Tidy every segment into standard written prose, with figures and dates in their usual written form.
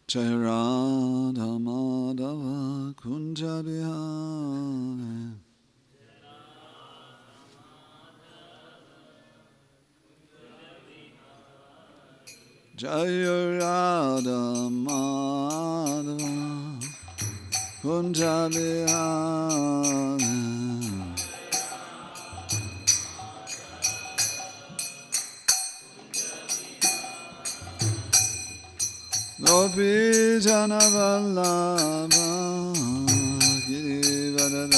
Jai Radha Madhava Kunja Bihari Jai Radha Madhava Kunja Bihari Gopi Jana Vallabha Girivardhari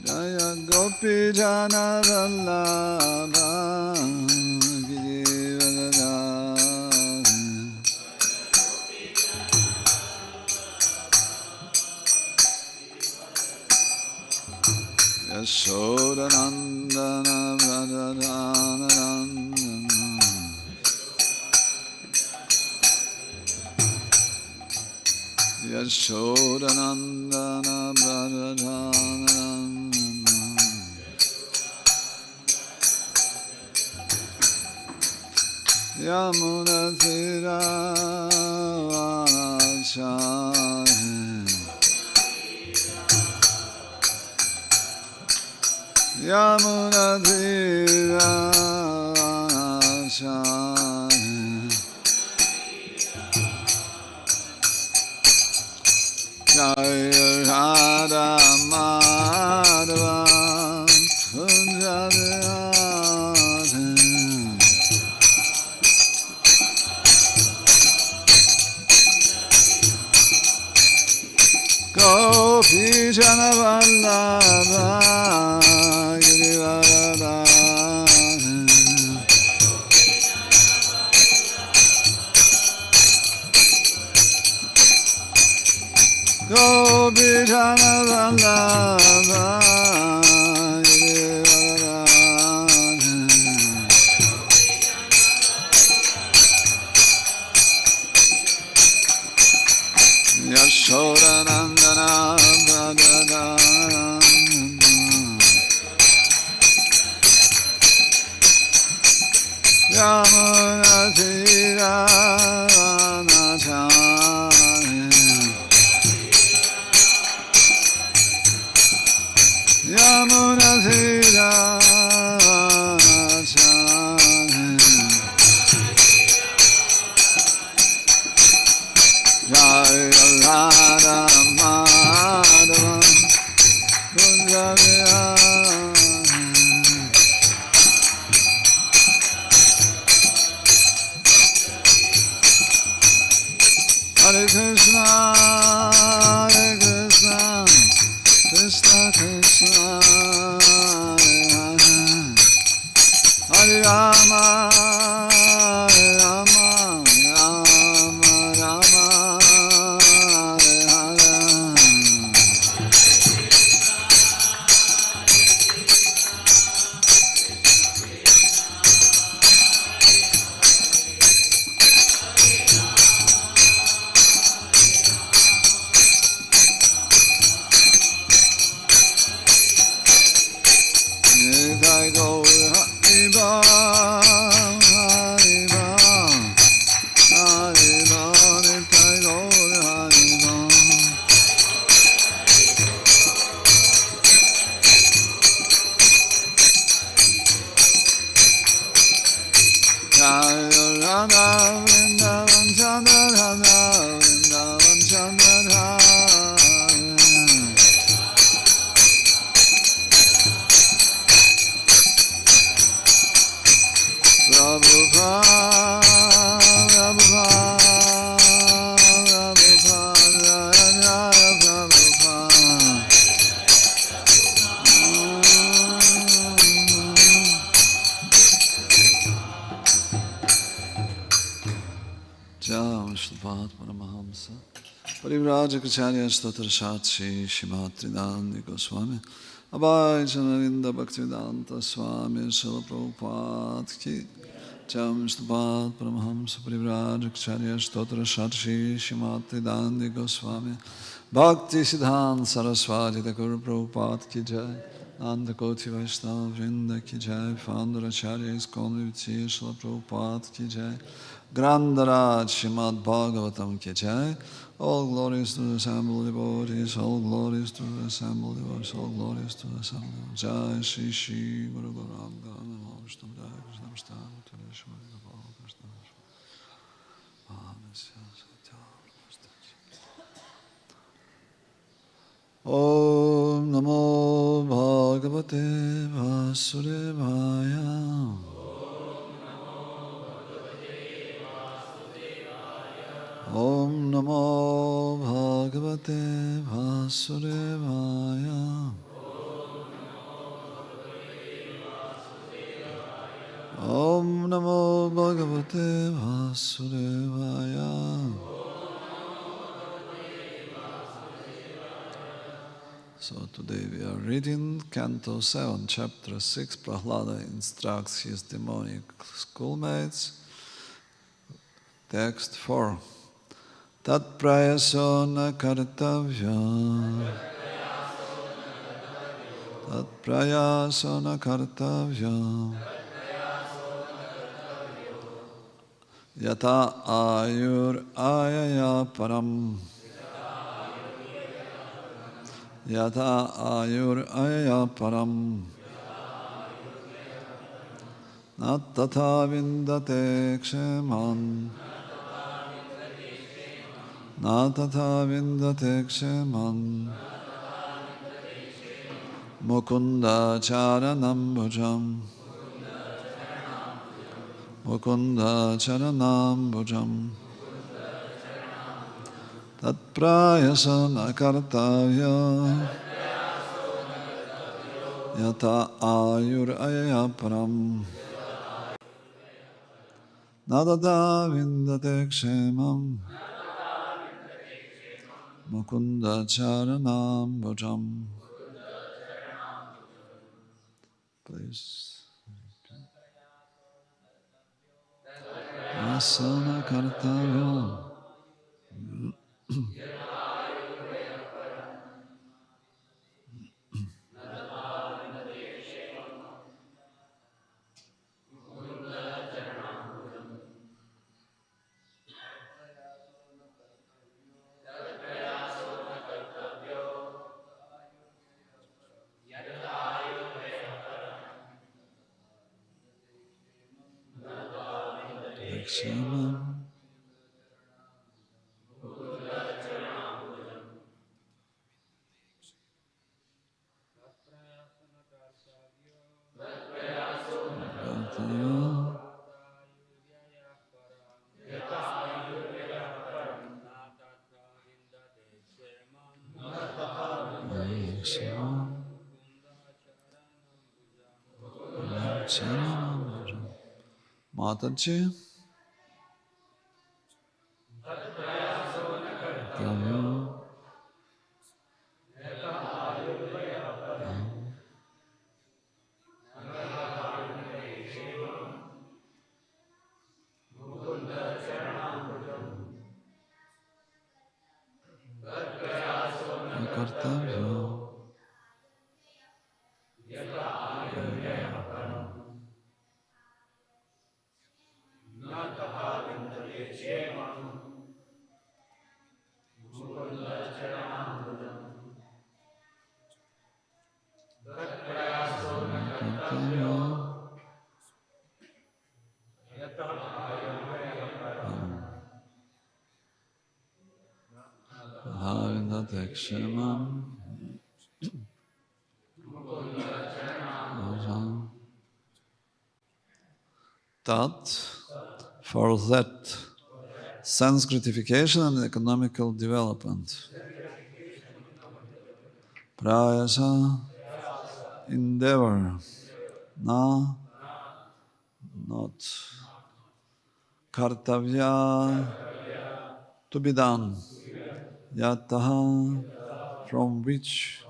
Jaya Gopi Jana Vallabha Girivardhari Yashodanandana Radhanandana Yashodanandana Radhanandana Yamuna Thira Vanachari Yamuna Dhira Vanachari Jaya Radha Madhava Kunja Bihari Gopi Jana Vallabha Gopi Jana Vallabha Yashodanandana Radhanandana Yamuna Thira Vanachari Yamuna Thira Vanachari Jaya Radha Madhava Kunja Bihari Hare Krishna, Hare Krishna, Krishna Krishna, Hare Hare, Hare Rama, Hare Rama, Rama Rama, Hare Hare. Nitai Gaur Hariba, Hariba, Hariba, Nitai Gaur Hariba. Jaya Radha Vrindavan Chandra Radha Vrindavan Chandra Radha Prabhupada, Prabhupada, Prabhupada, Jaya Prabhupada. Jai Srimad Paramahamsa Parivrajacharya Stotra Shatri Srimad Swami Abhay Chanarinda Bhaktivedanta Swami Srila Prabhupada Ki Jai Srimad Paramahamsa Parivrajacharya Stotra Shatri Srimad Swami Bhakti Siddhanta Saraswati Thakur Prabhupada Ki Jai Nandakoti Vaishnava Vrinda Ki Jai, Founder Acharya ISKCONNVCC Srila Prabhupada Ki Jai, Grandaraj Srimad Bhagavatam Ki Jai. All glories to the assembled devotees, all glories to the assembled devotees, all glories to the assembled devotees. Jai Shri Shri Guru Gauranga Namo Vishnu Jai Krishna Vishnu Tereshwari Gopal Krishna Om Namo Bhagavate Vasudevaya. Om Namo Bhagavate Vasudevaya. Om Namo Bhagavate Vasudevaya. So today we are reading Canto 7, Chapter 6. Prahlada instructs his demonic schoolmates. Text 4. Tat prayasona kartavya. Tat prayasona kartavya. Yata ayur ayaya param. Yata ayur ayaya param. Nat tatha vindate ksheman. Nat tatha vindate ksheman. Mukunda charanam bhujam. Mukunda charanam bhujam. Tat prayasana kartavya. Yata ayur ayaya param. Nadada vindate kshemam. Mukunda charanam bhujam. Please. Asana kartavya. Kshemam. Mataji. Kartavya. Kshemam. Tat, for that, sense gratification and economical development. Prayasa, endeavor. Na, not. Kartavya, to be done. Yataha, from which.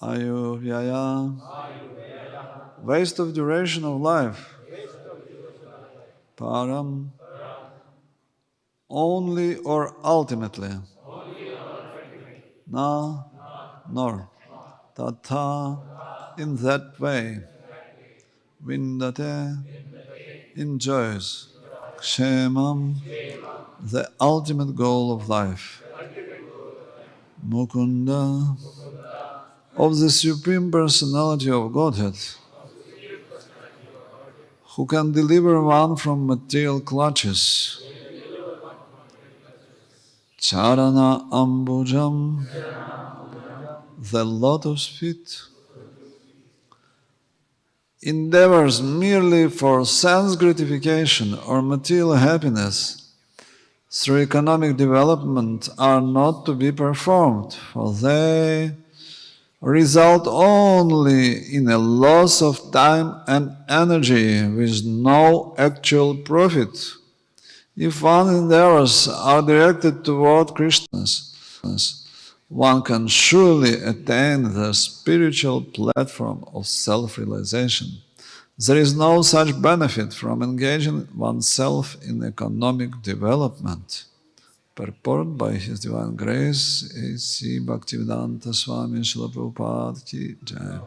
Ayuvyaya, waste of duration of life. Param, only or ultimately. Na, nor. Tatha, in that way, Vindate, enjoys Kshemam, the ultimate goal of life. Mukunda, of the Supreme Personality of Godhead, who can deliver one from material clutches. Charana Ambujam, the lotus feet, endeavors merely for sense gratification or material happiness through economic development are not to be performed, for they result only in a loss of time and energy with no actual profit. If one's endeavors are directed toward Krishna, one can surely attain the spiritual platform of self-realization. There is no such benefit from engaging oneself in economic development. Purport by His Divine Grace, A.C. Bhaktivedanta Swami Srila Prabhupada Ki Jai.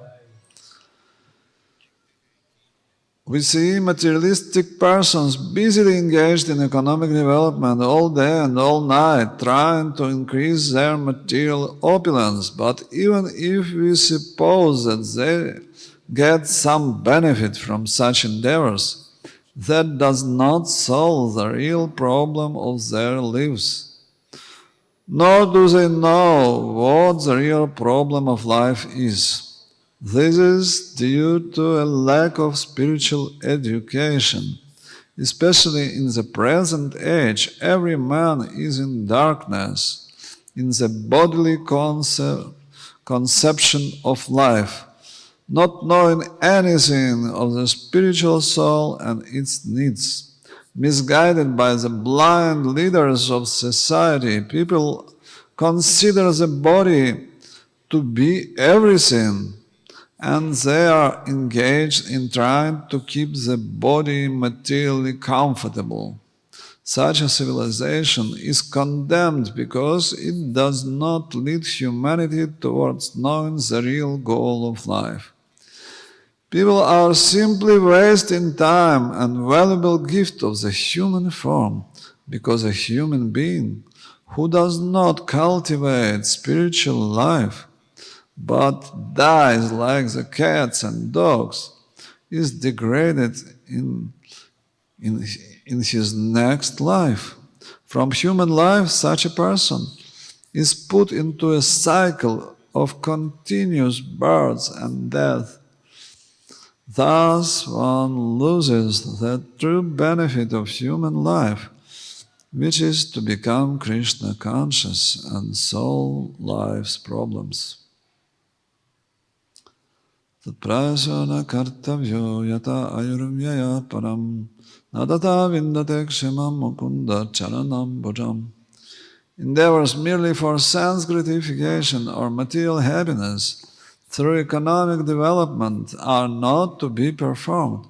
We see materialistic persons busily engaged in economic development all day and all night, trying to increase their material opulence. But even if we suppose that they get some benefit from such endeavors, that does not solve the real problem of their lives. Nor do they know what the real problem of life is. This is due to a lack of spiritual education. Especially in the present age, every man is in darkness, in the bodily conception of life, not knowing anything of the spiritual soul and its needs. Misguided by the blind leaders of society, people consider the body to be everything, and they are engaged in trying to keep the body materially comfortable. Such a civilization is condemned because it does not lead humanity towards knowing the real goal of life. People are simply wasting time and valuable gift of the human form because a human being who does not cultivate spiritual life but dies like the cats and dogs is degraded in his next life. From human life, such a person is put into a cycle of continuous birth and death. Thus one loses the true benefit of human life, which is to become Krishna conscious and solve life's problems. Taprasana kartavyo yata ayurvyaya param nadata vindate kshemam mukunda charanam bhujam. Endeavors merely for sense gratification or material happiness through economic development are not to be performed,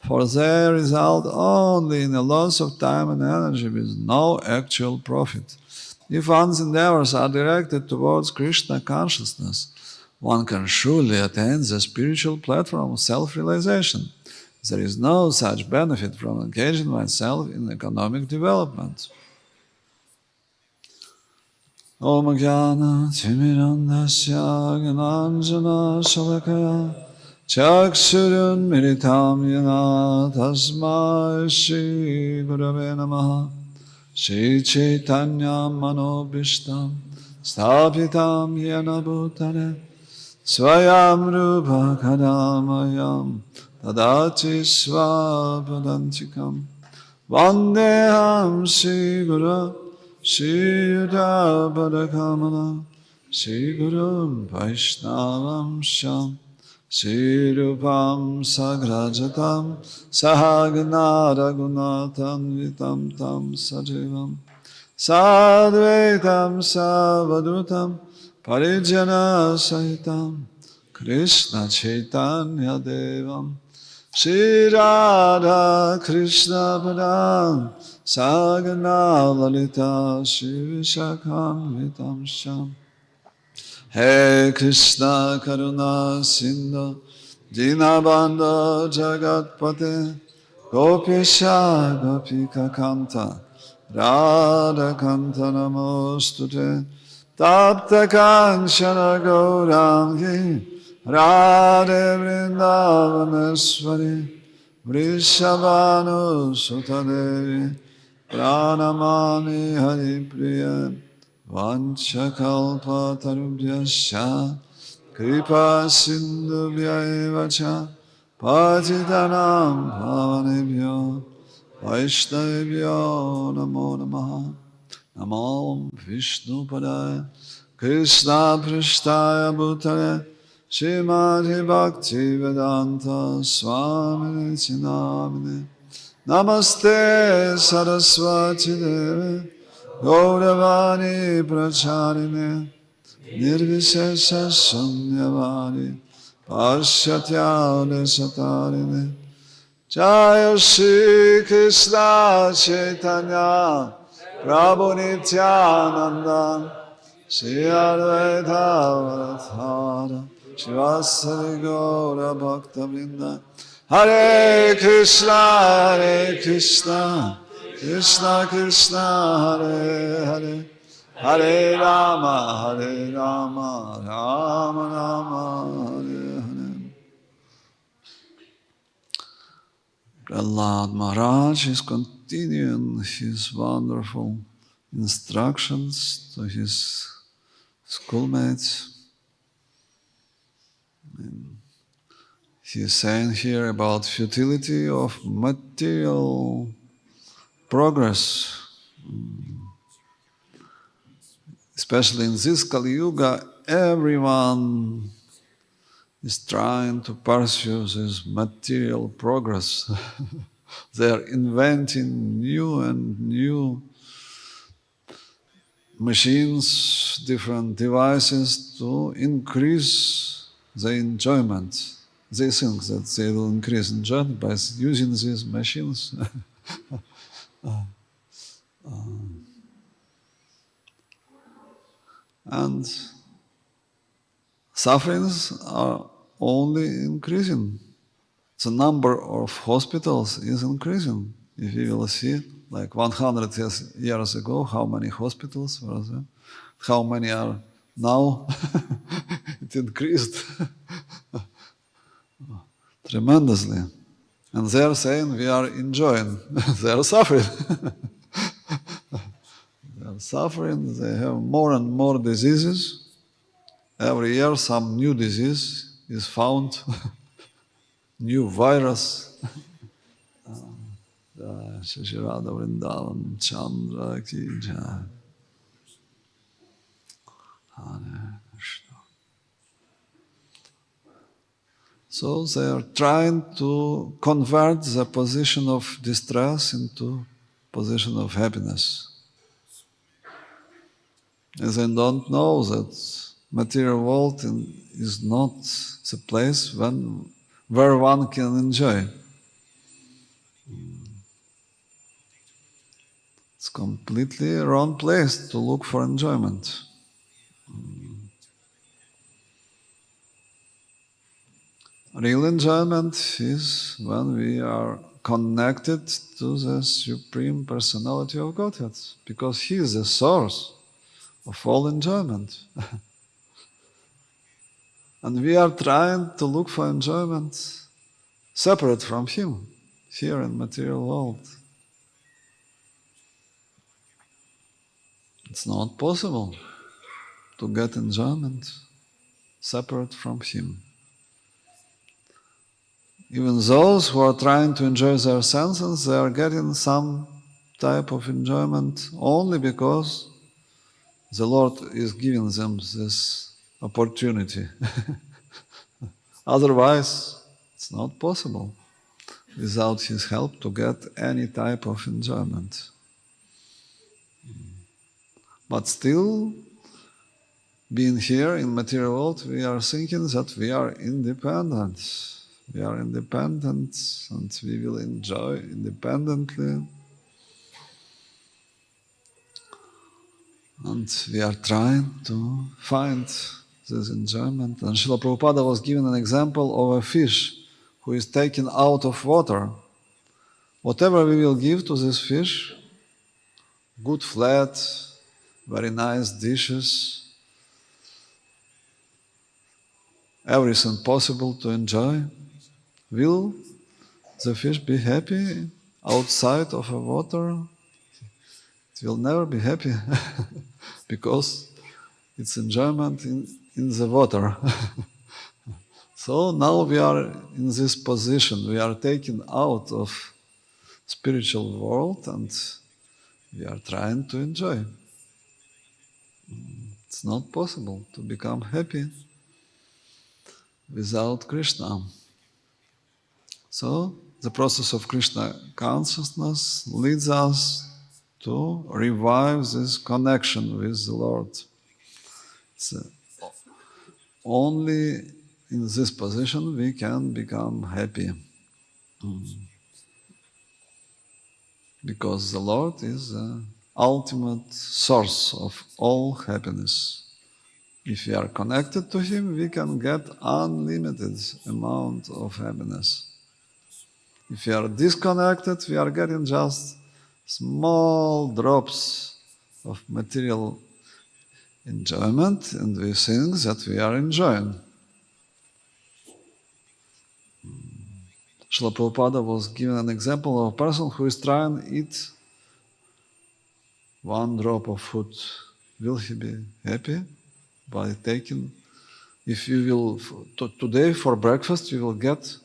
for they result only in a loss of time and energy with no actual profit. If one's endeavors are directed towards Krishna consciousness, one can surely attain the spiritual platform of self-realization. There is no such benefit from engaging oneself in economic development. Om Jnana Timirandasya Gnanjana Shalakaya Chakshurun Militam Yana Tasmai Shri Gurave Namaha Shri Chaitanya Manobhishtam Sthapitam Yana Bhutale Swayam Rupa Kadamayam Tadati Swapadantikam Vandeham Shri Guru Shri Yuda Badakamana Shri Guru Vaishnavam Sham Shri Rupam Sagrajatam Sahagna Raghunathan Vitam Tam Sajivam Sadvaitam Savadutam Parijana Sahitam Krishna Chaitanya Devam Shri Radha Krishna Padam Sagana Lalita Shri Vishakam Vitam Sham Hare Krishna Karuna Sindhu Dinabandha Jagatpate Gopisha Gopika Kanta Radha Kanta Namostute Tapta Kanchana Gaurangi Radhe Vrindavaneshwari Vrishabhanu Sutadevi Pranamami Haripriya Vanchakalpa Tarubhyasya Kripa Sindhubhya Evacha Patitanam Bhavanebhyo Vaishnavibhyo Namo Namaha Namo Vishnu Padaya Krishna Prishtaya Bhutale Srimad Bhakti Vedanta Swami Chinamine Namaste Saraswati Devi Gauravani Pracharine Nirvishesha Shunyavani Pashyatya Desatarine Jaya Shri Krishna Chaitanya Prabhu Nityananda Shri Advaita Varadhara Shivasari Gaura Bhakta Vrinda Hare Krishna Krishna Krishna Hare Hare Hare Rama Rama Rama Hare Hare. Prahlad Maharaj is continuing his wonderful instructions to his schoolmates. He is saying here about futility of material progress. Especially in this Kali Yuga, everyone is trying to pursue this material progress. They are inventing new and new machines, different devices to increase the enjoyment. They think that they will increase enjoyment by using these machines. And sufferings are only increasing. The number of hospitals is increasing. If you will see, like 100 years ago, how many hospitals were there? How many are now? It increased tremendously. And they are saying we are enjoying. They are suffering. They are suffering. They have more and more diseases. Every year some new disease is found. New virus. Shashirada Vrindavan Chandra Ki Jai. Hare Krishna. So they are trying to convert the position of distress into position of happiness. As they don't know that material world is not the place where one can enjoy. It's completely wrong place to look for enjoyment. Real enjoyment is when we are connected to the Supreme Personality of Godhead, because He is the source of all enjoyment. And we are trying to look for enjoyment separate from Him, here in material world. It's not possible to get enjoyment separate from Him. Even those who are trying to enjoy their senses, they are getting some type of enjoyment only because the Lord is giving them this opportunity. Otherwise, it's not possible without His help to get any type of enjoyment. But still, being here in material world, we are thinking that we are independent. We are independent and we will enjoy independently. And we are trying to find this enjoyment. And Srila Prabhupada was given an example of a fish who is taken out of water. Whatever we will give to this fish, good flat, very nice dishes, everything possible to enjoy, will the fish be happy outside of the water? It will never be happy because it's enjoyment in the water. So now we are in this position. We are taken out of spiritual world and we are trying to enjoy. It's not possible to become happy without Krishna. So the process of Krishna consciousness leads us to revive this connection with the Lord. It's only in this position we can become happy. Because the Lord is the ultimate source of all happiness. If we are connected to Him, we can get unlimited amount of happiness. If we are disconnected, we are getting just small drops of material enjoyment, and we think that we are enjoying. Srila Prabhupada was given an example of a person who is trying to eat one drop of food. Will he be happy by taking? If you will, today for breakfast, you will get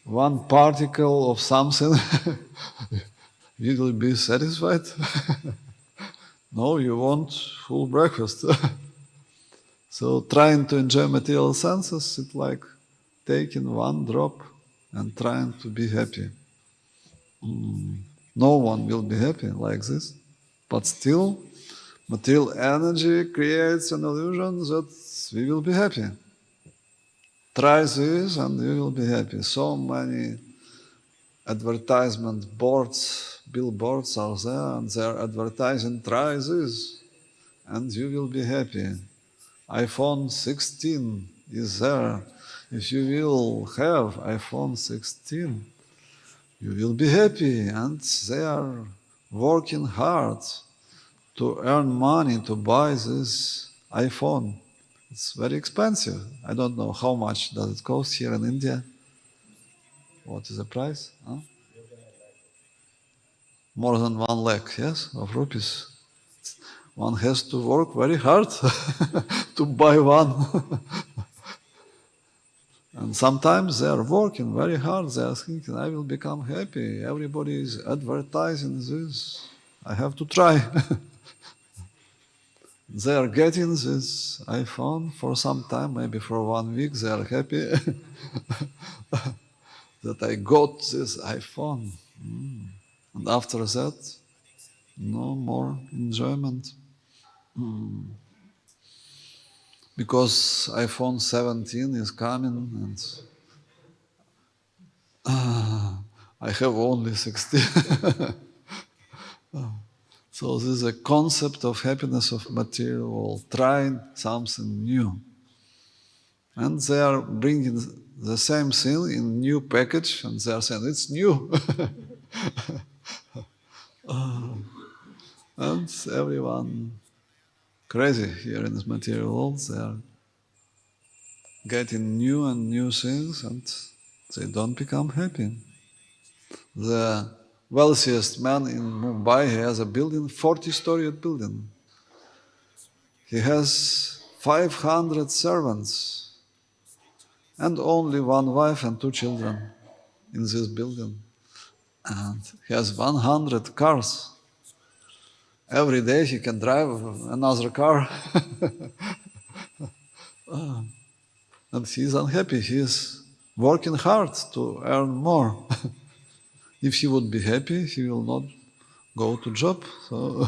one particle of something, you will be satisfied? No, you want full breakfast. So trying to enjoy material senses, it's like taking one drop and trying to be happy. No one will be happy like this. But still, material energy creates an illusion that we will be happy. Try this and you will be happy. So many advertisement boards, billboards are there, and they are advertising, try this and you will be happy. iPhone 16 is there. If you will have iPhone 16, you will be happy. And they are working hard to earn money to buy this iPhone. It's very expensive. I don't know how much does it cost here in India. What is the price? Huh? More than 1 lakh, yes, of rupees. One has to work very hard to buy one. And sometimes they are working very hard. They are thinking, I will become happy. Everybody is advertising this. I have to try. They are getting this iPhone for some time, maybe for 1 week. They are happy that I got this iPhone. And after that, no more enjoyment. Because iPhone 17 is coming and I have only 16. So this is a concept of happiness of material world, trying something new. And they are bringing the same thing in new package and they are saying, it's new. And everyone crazy here in this material world. They are getting new and new things and they don't become happy. The wealthiest man in Mumbai, he has a building, 40-story building. He has 500 servants and only 1 wife and 2 children in this building. And he has 100 cars. Every day he can drive another car. And he is unhappy. He is working hard to earn more. If he would be happy, he will not go to job. So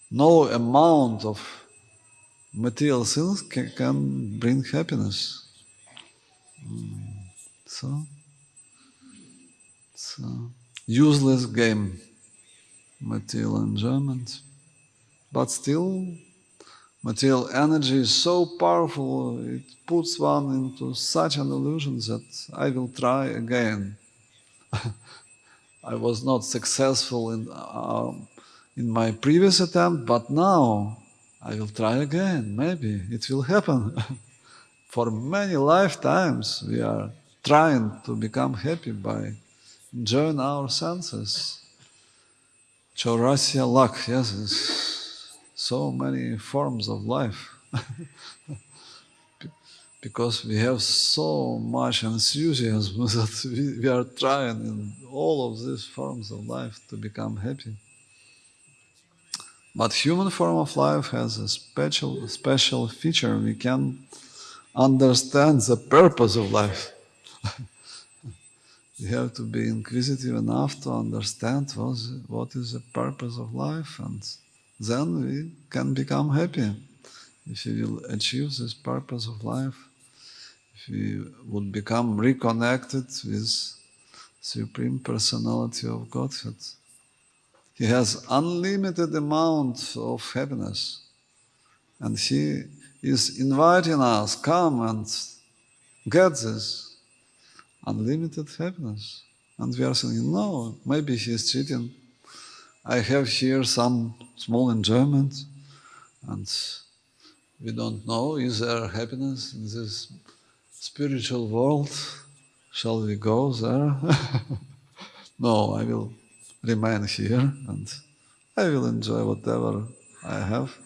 no amount of material things can bring happiness. So it's a useless game, material enjoyment. But still, Material energy is so powerful, it puts one into such an illusion that I will try again. I was not successful in my previous attempt, but now I will try again. Maybe it will happen. For many lifetimes we are trying to become happy by enjoying our senses. Chaurasya lakh, yes, it's so many forms of life. Because we have so much enthusiasm that we are trying in all of these forms of life to become happy. But human form of life has a special feature. We can understand the purpose of life. We have to be inquisitive enough to understand what is the purpose of life, and then we can become happy. If we will achieve this purpose of life, if we would become reconnected with Supreme Personality of Godhead, He has unlimited amount of happiness, and He is inviting us, come and get this unlimited happiness. And we are saying, no, maybe He is cheating. I have here some small enjoyment, and we don't know, is there happiness in this spiritual world? Shall we go there? No, I will remain here and I will enjoy whatever I have.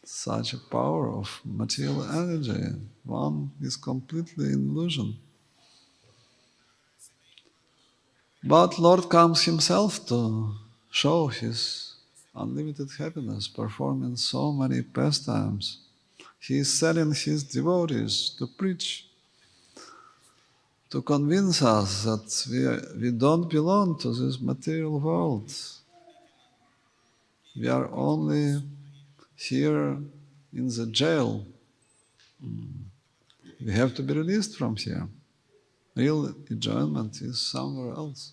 Such a power of material energy. One is completely in illusion. But Lord comes Himself to show His unlimited happiness, performing so many pastimes. He is sending His devotees to preach, to convince us that we don't belong to this material world. We are only here in the jail. We have to be released from here. Real enjoyment is somewhere else.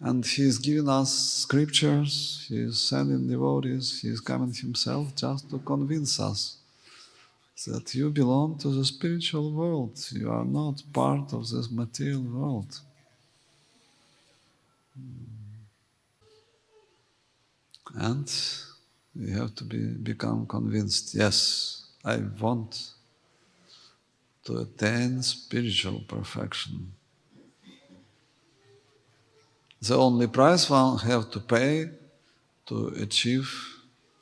And He is giving us scriptures, He is sending devotees, He is coming Himself just to convince us that you belong to the spiritual world. You are not part of this material world. And we have to become convinced, yes, I want to attain spiritual perfection. The only price one have to pay to achieve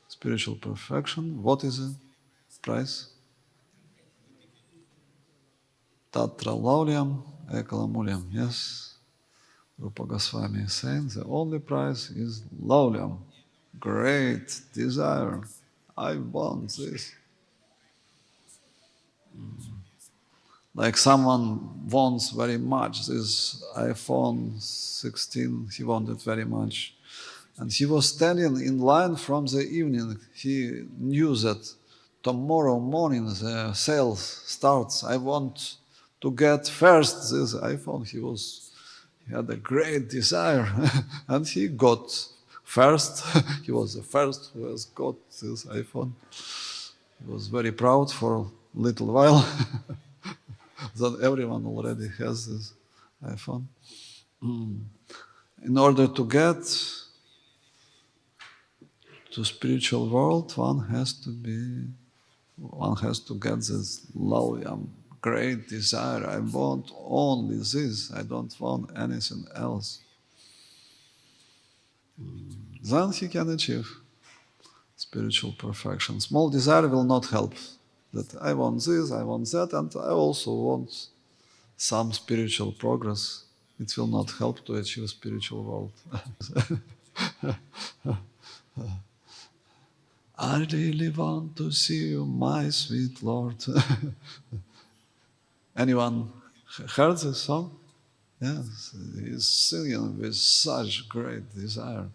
spiritual perfection, what is the price? Tatra laulyam ekalamulyam, yes. Rupa Goswami is saying the only price is laulyam, great desire. I want this. Like someone wants very much this iPhone 16, he wanted very much. And he was standing in line from the evening. He knew that tomorrow morning the sales starts. I want to get first this iPhone. He had a great desire and he got first. He was the first who has got this iPhone. He was very proud for a little while. That everyone already has this iPhone. In order to get to spiritual world, one has to get this laulyam, great desire. I want only this. I don't want anything else. Then he can achieve spiritual perfection. Small desire will not help. That I want this, I want that, and I also want some spiritual progress. It will not help to achieve spiritual world. I really want to see you, my sweet Lord. Anyone heard this song? Yes, he's singing with such great desire.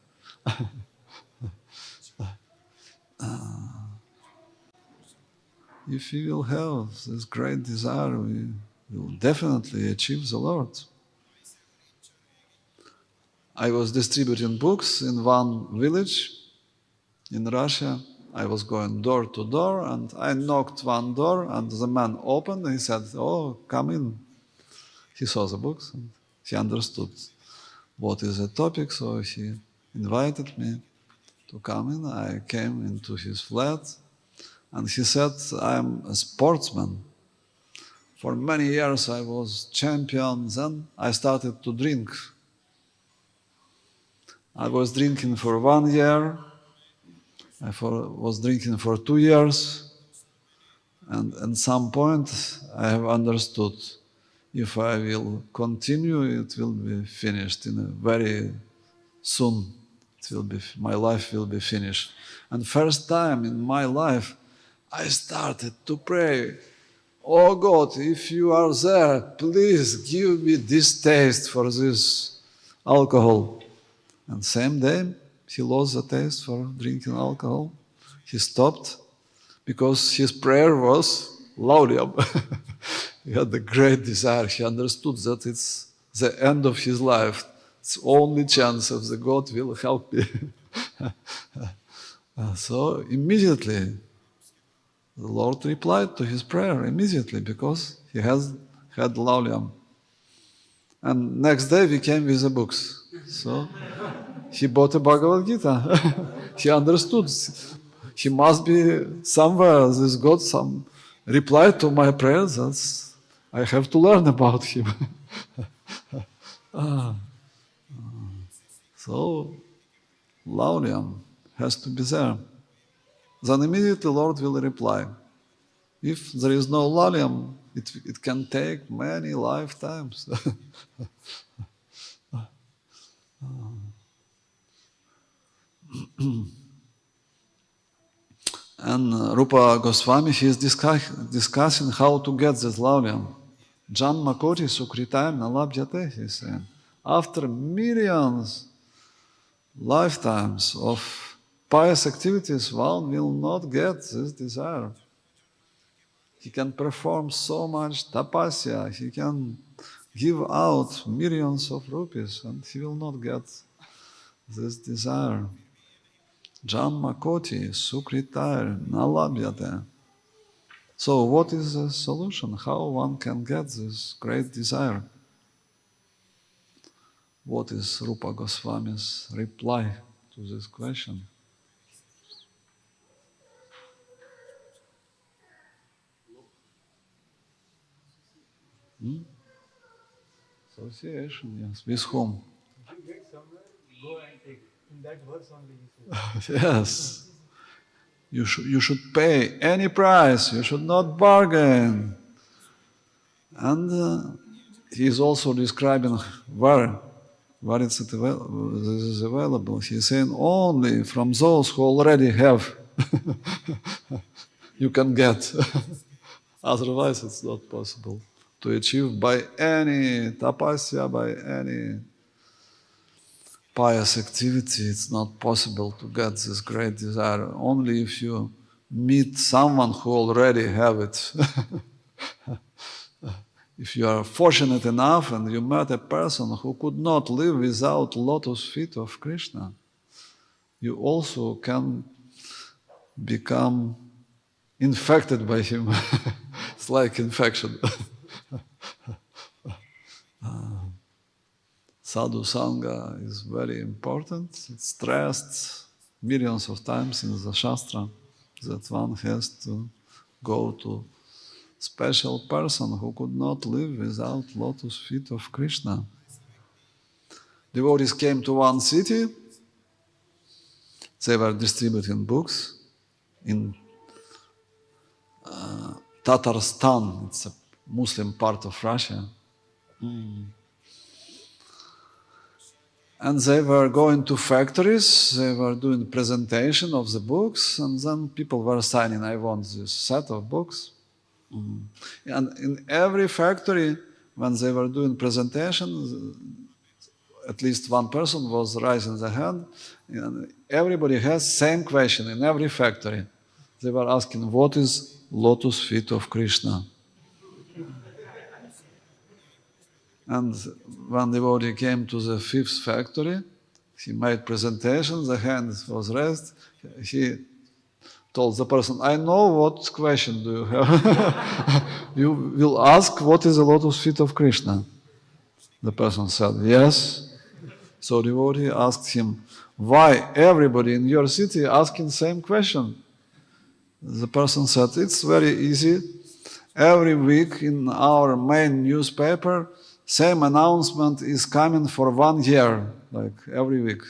If we will have this great desire, we will definitely achieve the Lord. I was distributing books in one village in Russia. I was going door to door, and I knocked one door, and the man opened, and he said, "Oh, come in." He saw the books, and he understood what is the topic, so he invited me to come in. I came into his flat, and he said, "I'm a sportsman. For many years I was champion. Then I started to drink. I was drinking for 1 year. Was drinking for 2 years. And at some point I have understood if I will continue, it will be finished in a very soon. My life will be finished. And first time in my life, I started to pray, "Oh God, if you are there, please give me this taste for this alcohol." And same day, he lost the taste for drinking alcohol. He stopped because his prayer was laureum. He had a great desire. He understood that it's the end of his life. It's only chance of the God will help me. So immediately, the Lord replied to his prayer immediately because he had laureum. And next day we came with the books. So he bought a Bhagavad Gita. He understood. He must be somewhere. This God some reply to my prayers. I have to learn about him. So laureum has to be there. Then immediately Lord will reply. If there is no laureum, it can take many lifetimes. And Rupa Goswami, he is discussing how to get this laureum. Janma koti sukritaya nalabhyate, he said. After millions lifetimes of pious activities, one will not get this desire. He can perform so much tapasya, he can give out millions of rupees, and he will not get this desire. Janma koti sukritaya nalabhyate. So what is the solution? How one can get this great desire? What is Rupa Goswami's reply to this question? Association, yes. With whom? If you get somewhere, go and take. In that verse only he says. Yes. You should pay any price. You should not bargain. And he is also describing where this is available. He is saying only from those who already have you can get. Otherwise it's not possible to achieve by any tapasya, by any pious activity. It's not possible to get this great desire. Only if you meet someone who already have it. If you are fortunate enough and you met a person who could not live without lotus feet of Krishna, you also can become infected by him. It's like infection. Sadhu Sangha is very important. It's stressed millions of times in the Shastra that one has to go to special person who could not live without lotus feet of Krishna. Devotees came to one city. They were distributing books in Tatarstan. It's a Muslim part of Russia. And they were going to factories, they were doing presentation of the books, and then people were signing, "I want this set of books." And in every factory, when they were doing presentation, at least one person was raising the hand, and everybody has same question in every factory. They were asking, "What is lotus feet of Krishna?" And one devotee came to the fifth factory. He made presentation, the hand was raised. He told the person, I know what question do you have. You will ask what is the lotus feet of Krishna. The person said, yes. So devotee asked him, why everybody in your city asking same question? The person said, it's very easy. Every week in our main newspaper, same announcement is coming for 1 year, like every week.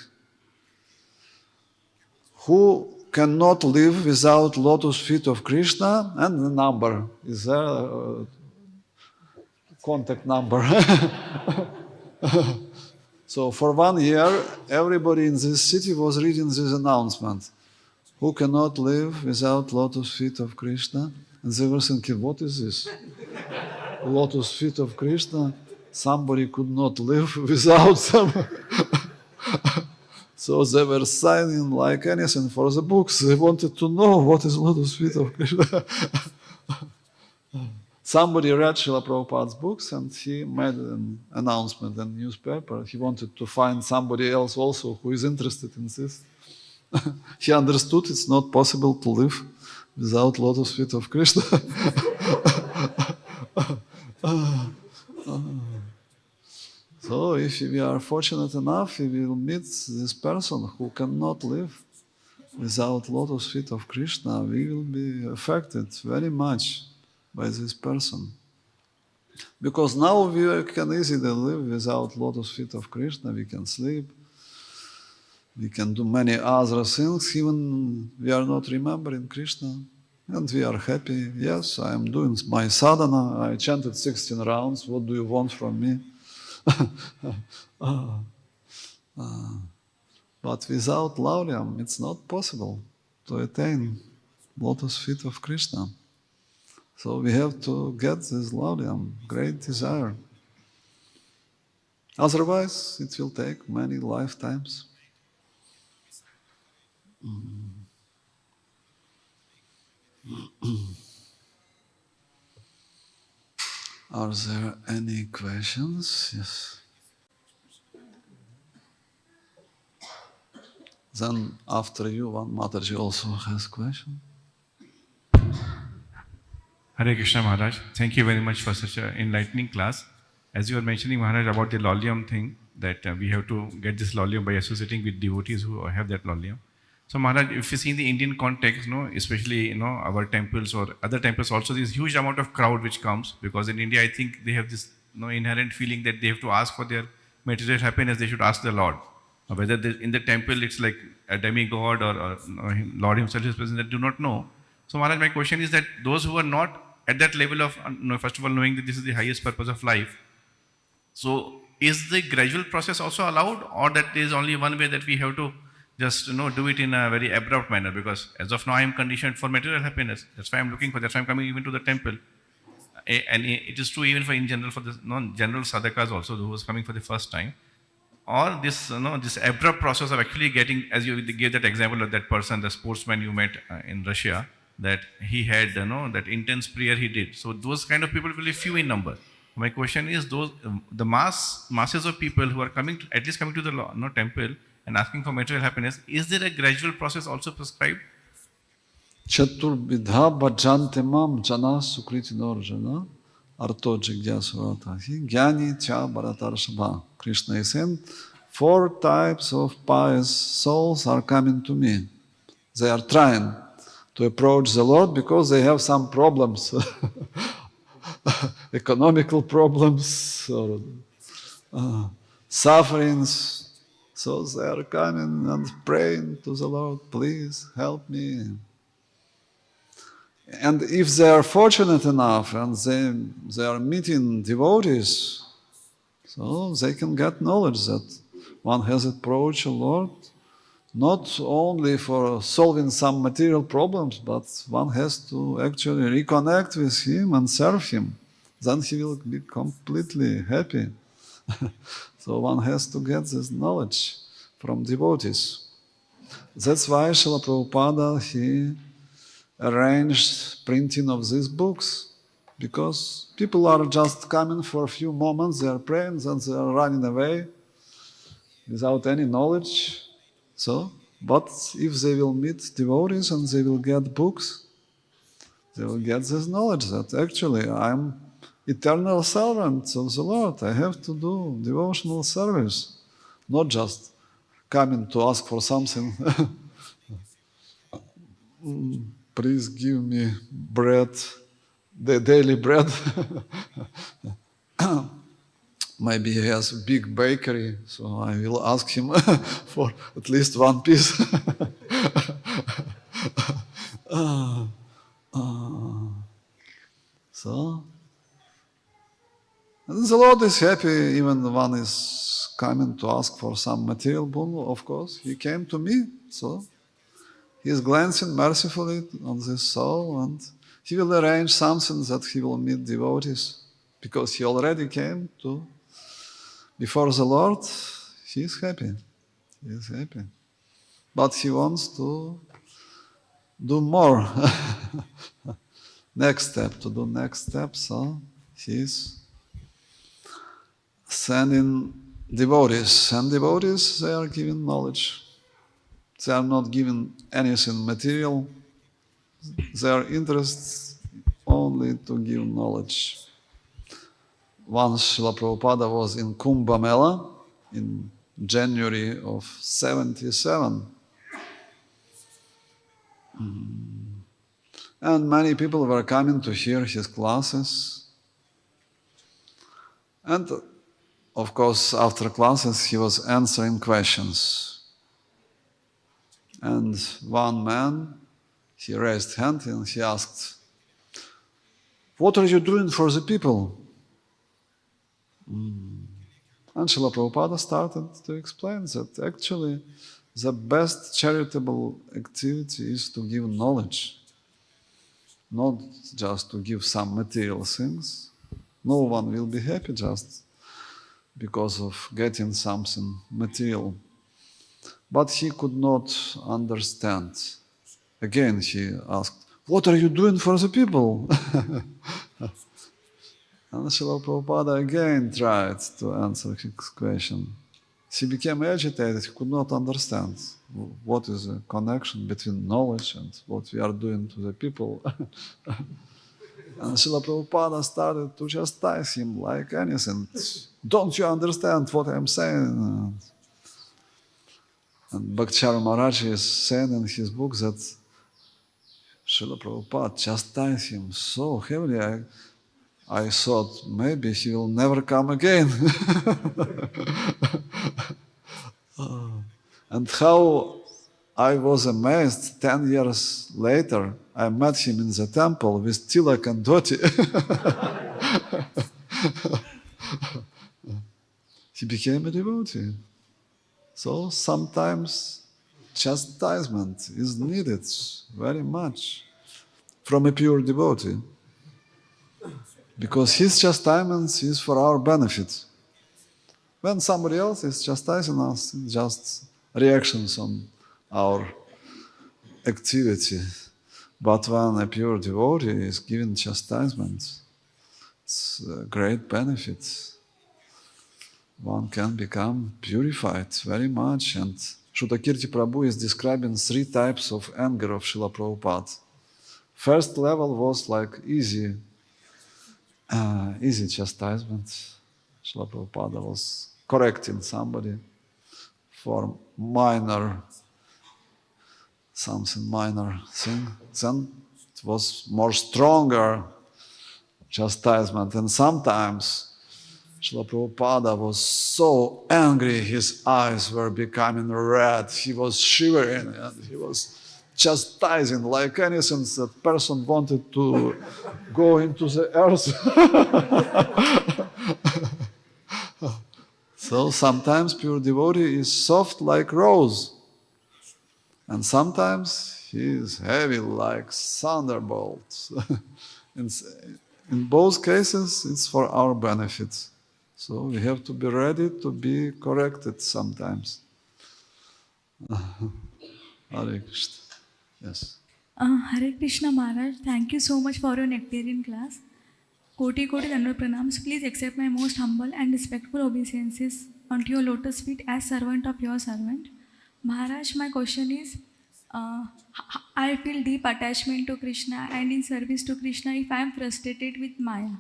Who cannot live without lotus feet of Krishna? And the number is there, contact number. So for 1 year, everybody in this city was reading this announcement. Who cannot live without lotus feet of Krishna? And they were thinking, what is this? Lotus feet of Krishna? Somebody could not live without them. So they were signing like anything for the books. They wanted to know what is lotus feet of Krishna. Somebody read Srila Prabhupada's books and he made an announcement in the newspaper. He wanted to find somebody else also who is interested in this. He understood it's not possible to live without lotus feet of Krishna. So if we are fortunate enough, we will meet this person who cannot live without lotus feet of Krishna. We will be affected very much by this person. Because now we can easily live without lotus feet of Krishna. We can sleep. We can do many other things, even we are not remembering Krishna. And we are happy. Yes, I am doing my sadhana. I chanted 16 rounds. What do you want from me? But without lauryam, it's not possible to attain lotus feet of Krishna. So we have to get this lauryam, great desire. Otherwise, it will take many lifetimes. Are there any questions? Yes. Then after you, one Mataji also has question. Hare Krishna Maharaj, thank you very much for such an enlightening class. As you were mentioning Maharaj about the lolium thing, that we have to get this lolium by associating with devotees who have that lolium. So Maharaj, if you see in the Indian context, especially our temples or other temples also, there is huge amount of crowd which comes, because in India I think they have this inherent feeling that they have to ask for their material happiness, they should ask the Lord. Whether in the temple it's like a demigod or Lord himself is present, they do not know. So Maharaj, my question is that those who are not at that level of, first of all, knowing that this is the highest purpose of life, so is the gradual process also allowed, or that there is only one way that we have to just do it in a very abrupt manner? Because as of now I am conditioned for material happiness. That's why I'm looking for. That's why I'm coming even to the temple. And it is true even for in general for the general sadhakas also, who was coming for the first time. Or this this abrupt process of actually getting, as you gave that example of that person, the sportsman you met in Russia, that he had that intense prayer he did. So those kind of people will be few in number. My question is, those the masses of people who are coming to, at least coming to the temple and asking for material happiness, is there a gradual process also prescribed? Chaturbidha bhajante mam jana sukriti norjana arto jigyasvaratahi jnani cha bharatarshabha. Krishna is saying, 4 types of pious souls are coming to me. They are trying to approach the Lord because they have some problems, economical problems or sufferings. So they are coming and praying to the Lord, please help me. And if they are fortunate enough and they are meeting devotees, so they can get knowledge that one has approached the Lord not only for solving some material problems, but one has to actually reconnect with Him and serve Him. Then he will be completely happy. So one has to get this knowledge from devotees. That's why Srila Prabhupada, he arranged printing of these books. Because people are just coming for a few moments, they are praying, and they are running away without any knowledge. So, but if they will meet devotees and they will get books, they will get this knowledge that actually I'm eternal servant of the Lord. I have to do devotional service, not just coming to ask for something. Please give me bread, the daily bread. Maybe he has a big bakery, so I will ask him for at least one piece. So, and the Lord is happy even one is coming to ask for some material boon, of course. He came to me, so he is glancing mercifully on this soul, and he will arrange something that he will meet devotees, because he already came to before the Lord. He is happy. He is happy. But he wants to do more. Next step, to do next step, so he is sending devotees. And devotees, they are giving knowledge. They are not giving anything material. Their interest only to give knowledge. Once Srila Prabhupada was in Kumbh Mela in January of 77. And many people were coming to hear his classes. And of course, after classes, he was answering questions. And one man, he raised hand and he asked, "What are you doing for the people?" And Srila Prabhupada started to explain that actually the best charitable activity is to give knowledge, not just to give some material things. No one will be happy just because of getting something material. But he could not understand. Again, he asked, "What are you doing for the people?" And Srila Prabhupada again tried to answer his question. He became agitated, he could not understand what is the connection between knowledge and what we are doing to the people. And Srila Prabhupada started to chastise him like anything. "Don't you understand what I'm saying?" And Bhakti Maharaj is saying in his book that Srila Prabhupada chastised him so heavily, I thought maybe he will never come again. And how I was amazed, 10 years later, I met him in the temple with tilak and dhoti. He became a devotee. So sometimes chastisement is needed very much from a pure devotee. Because his chastisement is for our benefit. When somebody else is chastising us, it's just reactions on our activity. But when a pure devotee is given chastisement, it's a great benefit. One can become purified very much. And Shutakirti Prabhu is describing 3 types of anger of Srila Prabhupada. First level was like easy chastisement. Srila Prabhupada was correcting somebody for something minor thing. Then it was more stronger chastisement. And sometimes Srila Prabhupada was so angry, his eyes were becoming red, he was shivering and he was chastising like anything that person wanted to go into the earth. So sometimes pure devotee is soft like rose, and sometimes he is heavy like thunderbolt. In both cases, it's for our benefit. So we have to be ready to be corrected sometimes. Hare Krishna. Yes. Hare Krishna Maharaj, thank you so much for your nectarian class. Koti Koti Dandavat Pranams. Please accept my most humble and respectful obeisances unto your lotus feet as servant of your servant. Maharaj, my question is, I feel deep attachment to Krishna and in service to Krishna if I am frustrated with Maya.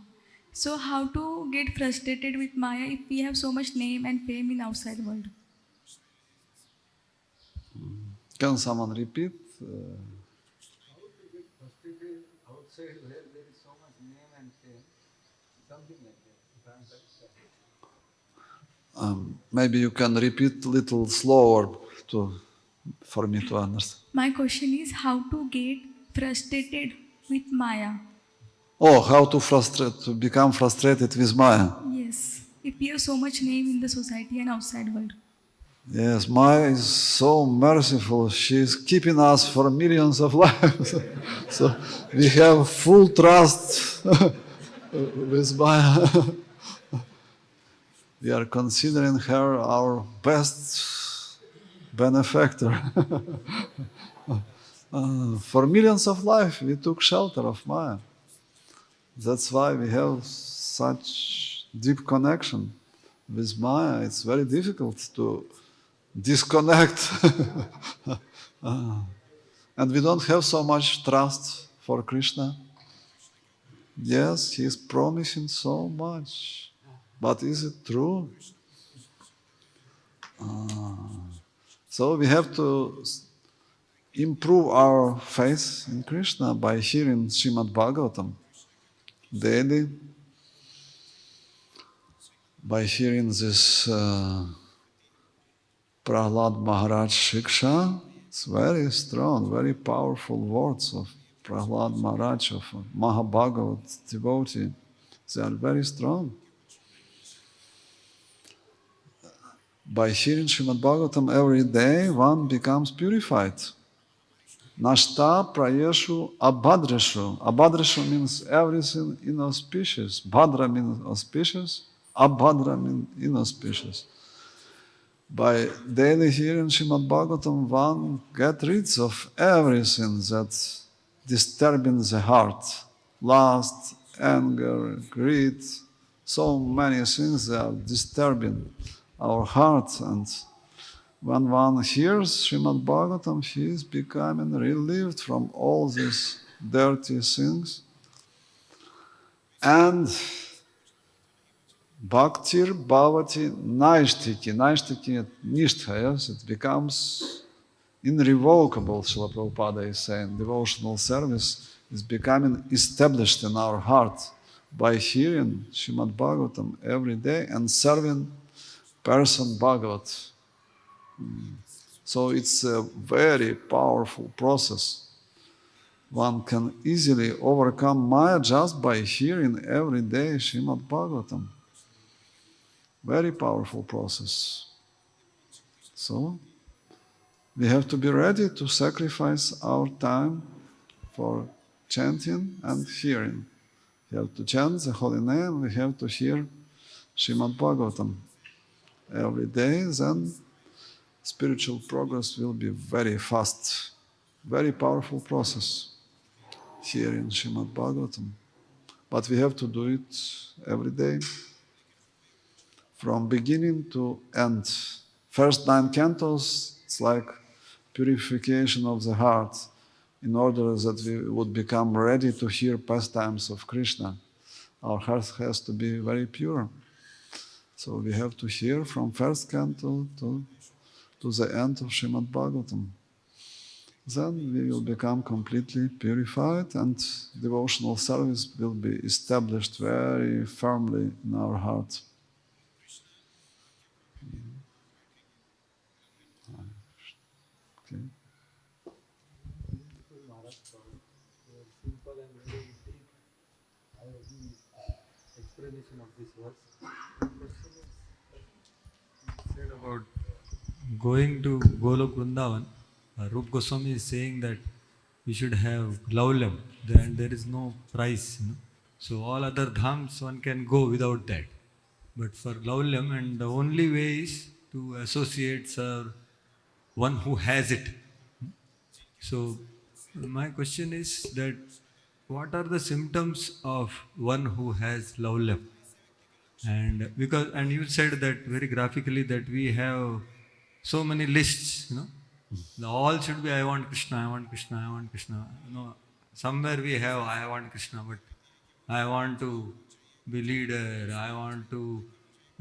So how to get frustrated with Maya if we have so much name and fame in outside world? Can someone repeat? How to get frustrated outside where there is so much name and fame? Something like that, if I am correct. Maybe you can repeat a little slower for me to understand. My question is how to get frustrated with Maya. Oh, how to become frustrated with Maya. Yes, if we have so much name in the society and outside world. Yes, Maya is so merciful. She is keeping us for millions of lives. So we have full trust with Maya. We are considering her our best benefactor. For millions of lives, we took shelter of Maya. That's why we have such deep connection with Maya. It's very difficult to disconnect. And we don't have so much trust for Krishna. Yes, he is promising so much. But is it true? So we have to improve our faith in Krishna by hearing Srimad Bhagavatam daily, by hearing this Prahlad Maharaj Shiksha. It's very strong, very powerful words of Prahlad Maharaj, of Mahabhagavat devotee. They are very strong. By hearing Srimad Bhagavatam every day, one becomes purified. Nashta prayeshu abhadreshu. Abhadreshu means everything inauspicious. Bhadra means auspicious. Abhadra means inauspicious. By daily hearing Srimad Bhagavatam, one gets rid of everything that's disturbing the heart. Lust, anger, greed, so many things that are disturbing our heart. And when one hears Srimad Bhagavatam, he is becoming relieved from all these dirty things. And Bhaktir Bhavati Naishtiki. Naishtiki Nishtha, yes, it becomes irrevocable, Srila Prabhupada is saying. Devotional service is becoming established in our heart by hearing Srimad Bhagavatam every day and serving person Bhagavat. So it's a very powerful process. One can easily overcome Maya just by hearing every day Srimad Bhagavatam. Very powerful process. So we have to be ready to sacrifice our time for chanting and hearing. We have to chant the holy name, we have to hear Srimad Bhagavatam every day, then spiritual progress will be very fast. Very powerful process, hearing Srimad Bhagavatam. But we have to do it every day, from beginning to end. First 9 cantos, it's like purification of the heart, in order that we would become ready to hear pastimes of Krishna. Our heart has to be very pure. So we have to hear from first canto to the end of Srimad Bhagavatam. Then we will become completely purified and devotional service will be established very firmly in our heart. Okay. Maharaj, for your simple and very deep explanation of this verse. The question is, you said about going to Golok Vrindavan. Rup Goswami is saying that we should have Laulyam, then there is no price. So all other dhams one can go without that. But for Laulyam, and the only way is to associate one who has it. So my question is that what are the symptoms of one who has love left? And you said that very graphically that we have so many lists, all should be I want Krishna, I want Krishna, I want Krishna. Somewhere we have I want Krishna, but I want to be leader, I want to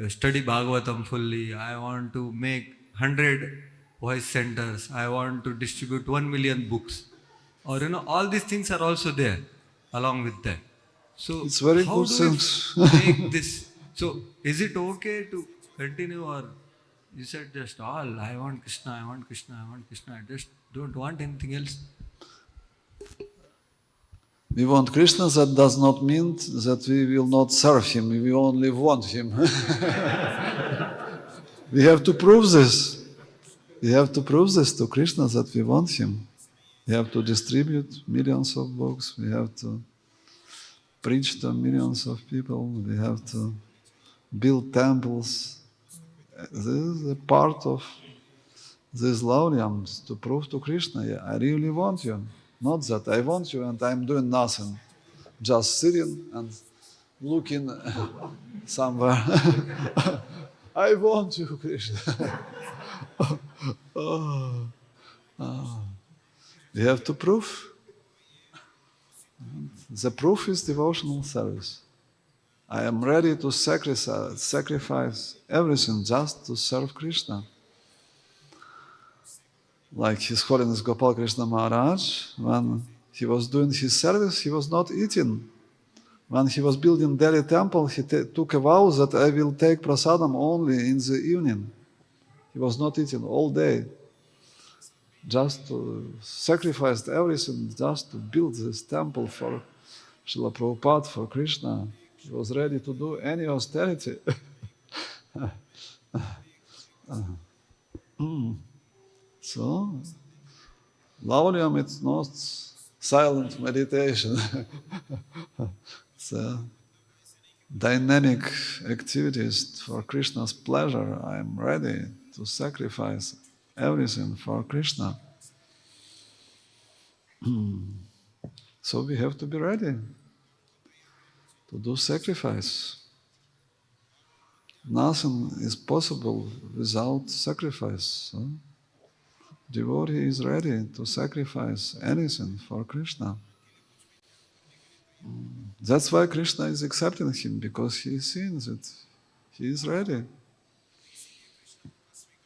study Bhagavatam fully, I want to make 100 voice centers, I want to distribute 1 million books. Or all these things are also there along with that. So it's very how good do things. we make this? So is it okay to continue, or you said just all I want Krishna, I want Krishna, I want Krishna, I just don't want anything else? We want Krishna, that does not mean that we will not serve him, we only want him. We have to prove this. We have to prove this to Krishna that we want him. We have to distribute millions of books, we have to preach to millions of people, we have to build temples. This is a part of these laureams, to prove to Krishna, yeah, I really want you. Not that I want you and I'm doing nothing, just sitting and looking somewhere. I want you, Krishna. We have to prove. The proof is devotional service. I am ready to sacrifice everything just to serve Krishna. Like His Holiness Gopal Krishna Maharaj, when he was doing his service, he was not eating. When he was building Delhi temple, he took a vow that I will take prasadam only in the evening. He was not eating all day. Just to sacrifice everything, just to build this temple for Srila Prabhupada, for Krishna. He was ready to do any austerity. So, lauream, it's not silent meditation. It's a dynamic activities for Krishna's pleasure. I am ready to sacrifice everything for Krishna. So we have to be ready to do sacrifice. Nothing is possible without sacrifice. Devotee is ready to sacrifice anything for Krishna. That's why Krishna is accepting him, because he is seeing that he is ready.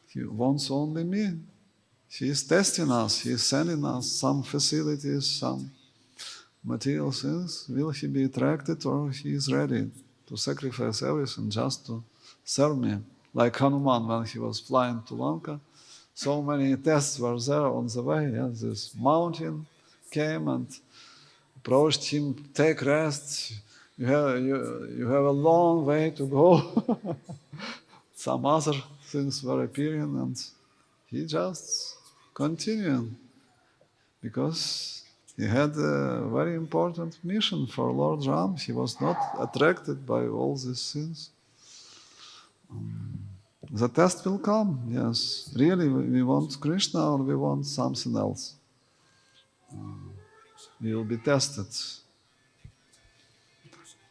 He wants only me. He is testing us, he is sending us some facilities, some material things. Will he be attracted, or he is ready to sacrifice everything just to serve me? Like Hanuman, when he was flying to Lanka, so many tests were there on the way. Yes, this mountain came and approached him, take rest, you have a long way to go. Some other things were appearing and he just continued, because he had a very important mission for Lord Ram. He was not attracted by all these things. The test will come, yes. Really, we want Krishna or we want something else? We will be tested.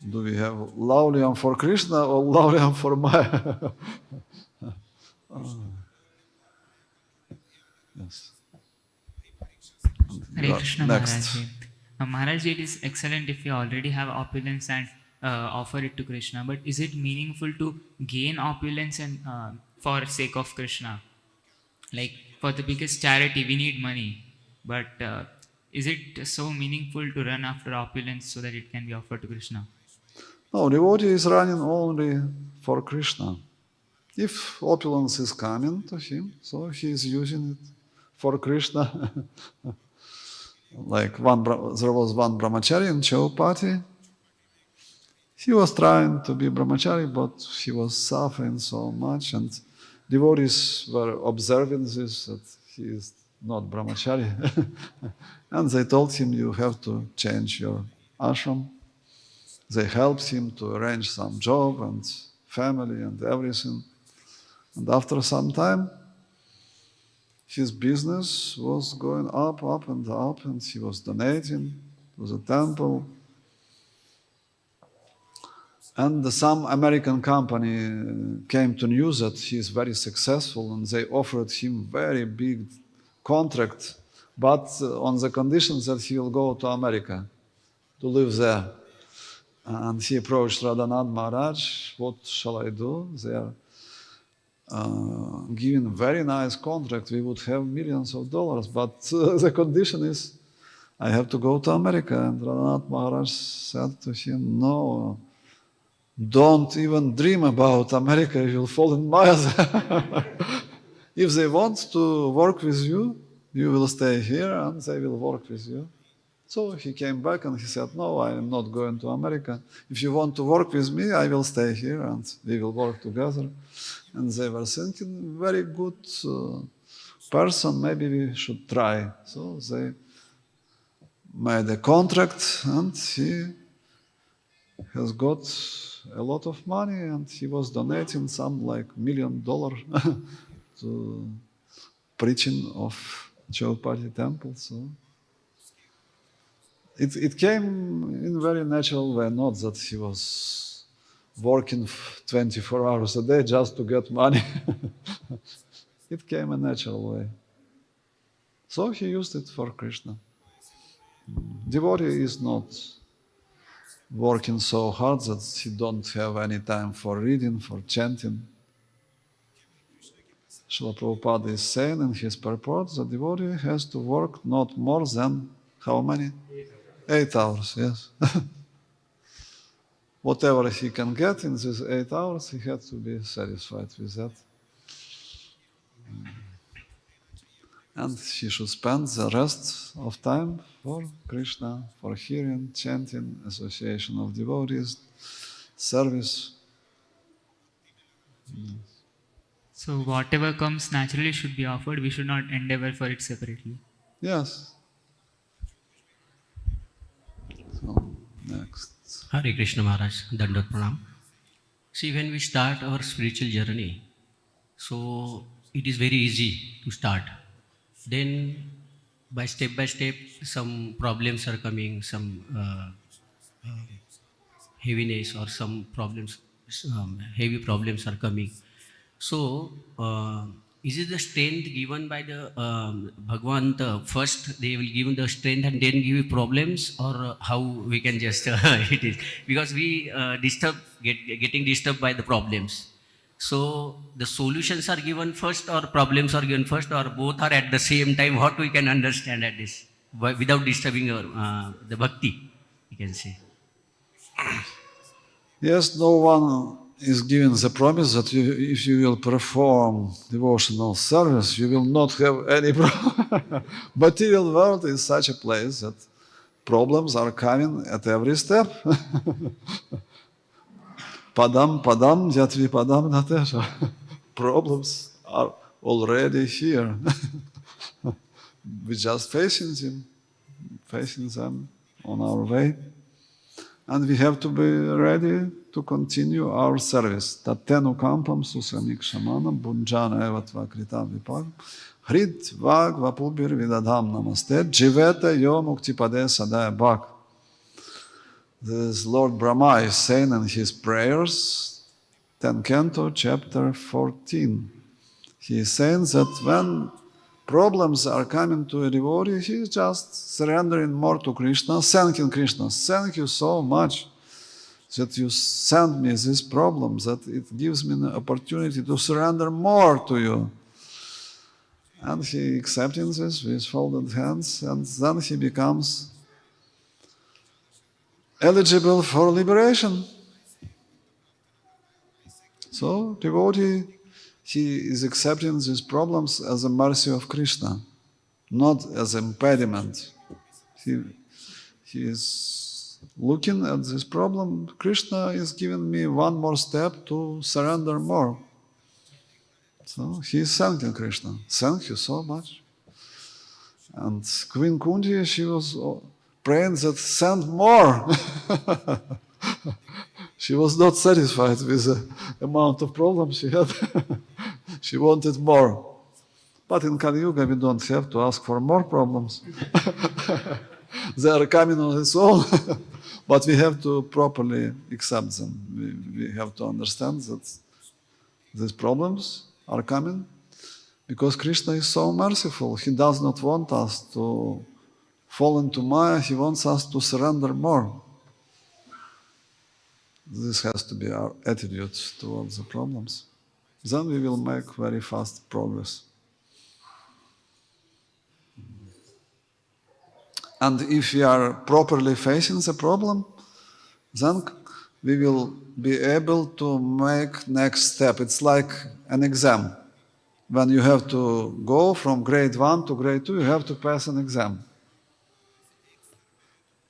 Do we have lauream for Krishna or lauream for Maya? Yes. Hare Krishna Next. Maharaj. Maharaj, it is excellent if you already have opulence and offer it to Krishna, but is it meaningful to gain opulence and for sake of Krishna? Like for the biggest charity, we need money, but is it so meaningful to run after opulence so that it can be offered to Krishna? No, devotee is running only for Krishna. If opulence is coming to him, so he is using it for Krishna. Like there was one brahmachari in Chaupati. He was trying to be brahmachari, but he was suffering so much, and devotees were observing this, that he is not brahmachari. And they told him, you have to change your ashram. They helped him to arrange some job and family and everything. And after some time, his business was going up and up, and he was donating to the temple. And some American company came to know that he is very successful, and they offered him very big contract, but on the condition that he will go to America to live there. And he approached Radhanath Maharaj, what shall I do? They are giving very nice contract. We would have millions of dollars, but the condition is I have to go to America. And Radhanath Maharaj said to him, no, don't even dream about America, you will fall in miles. If they want to work with you, you will stay here and they will work with you. So he came back and he said, no, I am not going to America. If you want to work with me, I will stay here and we will work together. And they were thinking, very good person, maybe we should try. So they made a contract and he has got a lot of money and he was donating some like $1 million to preaching of Chaupati temple. So it came in a very natural way, not that he was working 24 hours a day just to get money. It came a natural way. So he used it for Krishna. Devotee is not working so hard that he don't have any time for reading, for chanting. Srila Prabhupada is saying in his purport that devotee has to work not more than how many? 8 hours, yes. Whatever he can get in these 8 hours, he has to be satisfied with that. And he should spend the rest of time for Krishna, for hearing, chanting, association of devotees, service. So whatever comes naturally should be offered. We should not endeavor for it separately. Yes. So, next. Hare Krishna Maharaj, Dandat Pranam. See, when we start our spiritual journey, so it is very easy to start. Then, by step, some problems are coming, some heaviness or some problems, heavy problems are coming. So, is it the strength given by the Bhagavan? First, they will give the strength and then give you problems, or how we can just it is because we getting disturbed by the problems. So the solutions are given first, or problems are given first, or both are at the same time. What we can understand at this without disturbing our the bhakti, you can say. Yes, no one is given the promise that if you will perform devotional service, you will not have any problem. Material world is such a place that problems are coming at every step. Padam, Jatvi Padam Natesha. Problems are already here. We just facing them on our way. And we have to be ready to continue our service. Tattenu kampam susamikshamanam bunjana evatva kritam vipagam hrit vag vapubir vidadham namaste jivete yo muktipade sadaya bhak. This Lord Brahma is saying in his prayers, 10th canto, chapter 14. He is saying that when problems are coming to a devotee, he is just surrendering more to Krishna, thanking Krishna. Thank you so much that you send me these problems, that it gives me an opportunity to surrender more to you. And he accepting this with folded hands, and then he becomes eligible for liberation. So, devotee, he is accepting these problems as a mercy of Krishna, not as an impediment. He is looking at this problem. Krishna is giving me one more step to surrender more. So he is thanking Krishna. Thank you so much. And Queen Kunti, she was praying that send more. She was not satisfied with the amount of problems she had. She wanted more. But in Kali Yuga, we don't have to ask for more problems. They are coming on its own, but we have to properly accept them. We have to understand that these problems are coming because Krishna is so merciful. He does not want us to fall into Maya. He wants us to surrender more. This has to be our attitude towards the problems. Then we will make very fast progress. And if we are properly facing the problem, then we will be able to make next step. It's like an exam. When you have to go from grade 1 to grade 2, you have to pass an exam.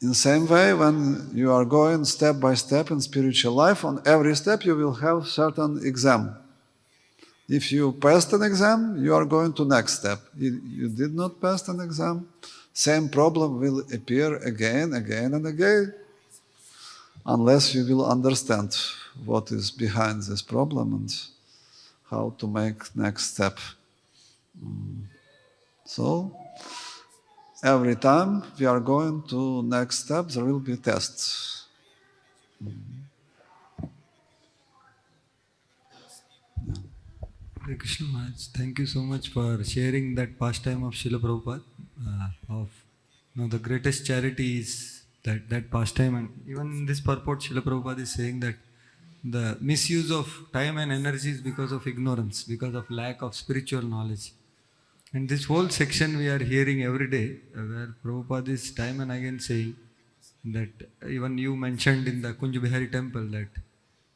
In the same way, when you are going step by step in spiritual life, on every step you will have certain exam. If you passed an exam, you are going to next step. You did not pass an exam, same problem will appear again, and again, unless you will understand what is behind this problem and how to make next step. So, every time we are going to next step, there will be tests. Hare Krishna Maharaj, thank you so much for sharing that pastime of Srila Prabhupada. The greatest charity is that pastime, and even in this purport, Srila Prabhupada is saying that the misuse of time and energy is because of ignorance, because of lack of spiritual knowledge. And this whole section we are hearing every day, where Prabhupada is time and again saying that, even you mentioned in the Kunj Bihari temple, that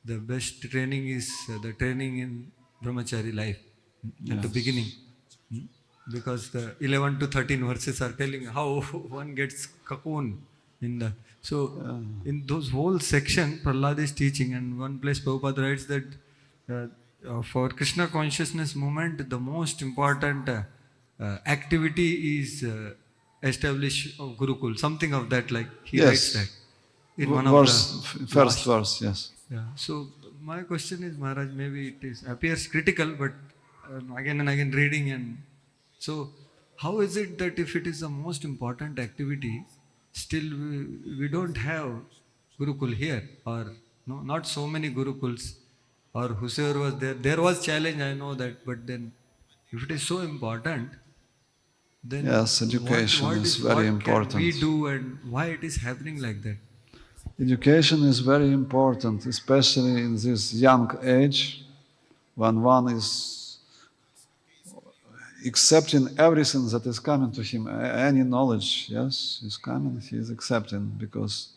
the best training is the training in brahmachari life at the beginning. Because the 11 to 13 verses are telling how one gets cocoon in the... So, in those whole section, Prahlad is teaching, and one place Prabhupada writes that for Krishna consciousness movement, the most important activity is establish of Gurukul, something of that, like he writes that in one of the first verse, yes. Yeah. So my question is, Maharaj, maybe it appears critical, but again and again reading, and so how is it that if it is the most important activity, still we don't have Gurukul here, or no, not so many Gurukuls, or whosoever was there. There was challenge, I know that, but then if it is so important, then yes, education is very important. What can we do, and why it is happening like that? Education is very important, especially in this young age, when one is accepting everything that is coming to him, any knowledge, yes, is coming, he is accepting, because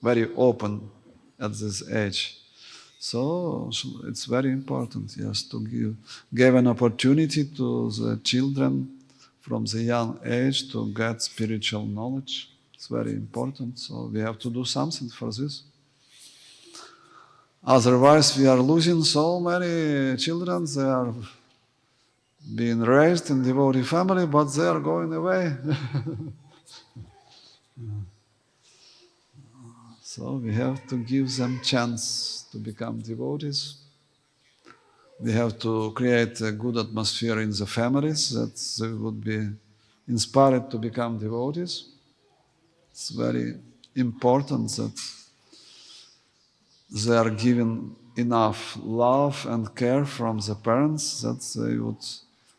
very open at this age. So it's very important, yes, to give an opportunity to the children from the young age to get spiritual knowledge. It's very important, so we have to do something for this. Otherwise, we are losing so many children. They are being raised in devotee family, but they are going away. So we have to give them chance to become devotees. We have to create a good atmosphere in the families that they would be inspired to become devotees. It's very important that they are given enough love and care from the parents that they would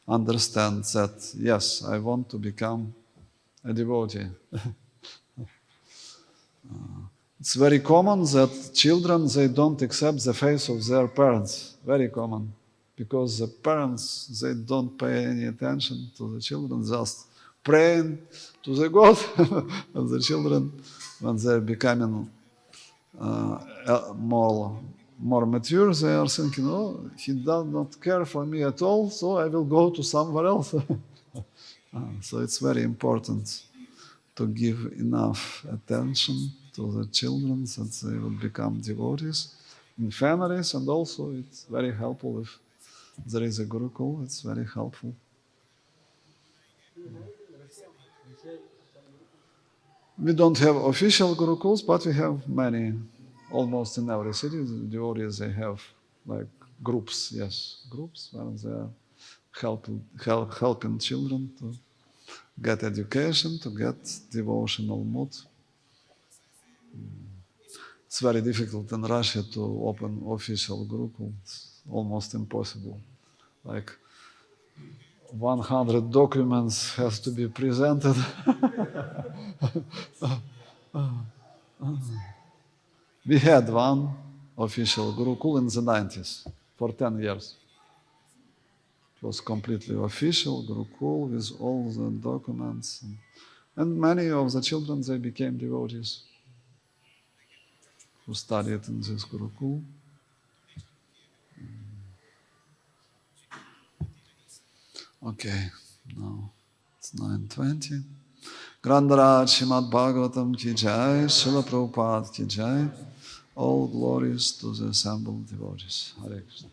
understand that, yes, I want to become a devotee. It's very common that children, they don't accept the faith of their parents. Very common. Because the parents, they don't pay any attention to the children, just praying to the God. And the children, when they're becoming more mature, they are thinking, oh, he does not care for me at all, so I will go to somewhere else. So it's very important to give enough attention to the children that they will become devotees in families, and also it's very helpful if there is a Gurukul, it's very helpful. We don't have official Gurukuls, but we have many, almost in every city. The devotees, they have like groups, yes, groups where they are helping children to get education, to get devotional mood. It's very difficult in Russia to open official Gurukul. It's almost impossible. Like 100 documents has to be presented. We had one official Gurukul in the 90s for 10 years. It was completely official Gurukul with all the documents. And many of the children, they became devotees who studied in this Gurukul. Okay, now it's 9:20. Grandaraj Srimad Bhagavatam ki jai, Srila Prabhupada ki jai. All glories to the assembled devotees. Hare Krishna.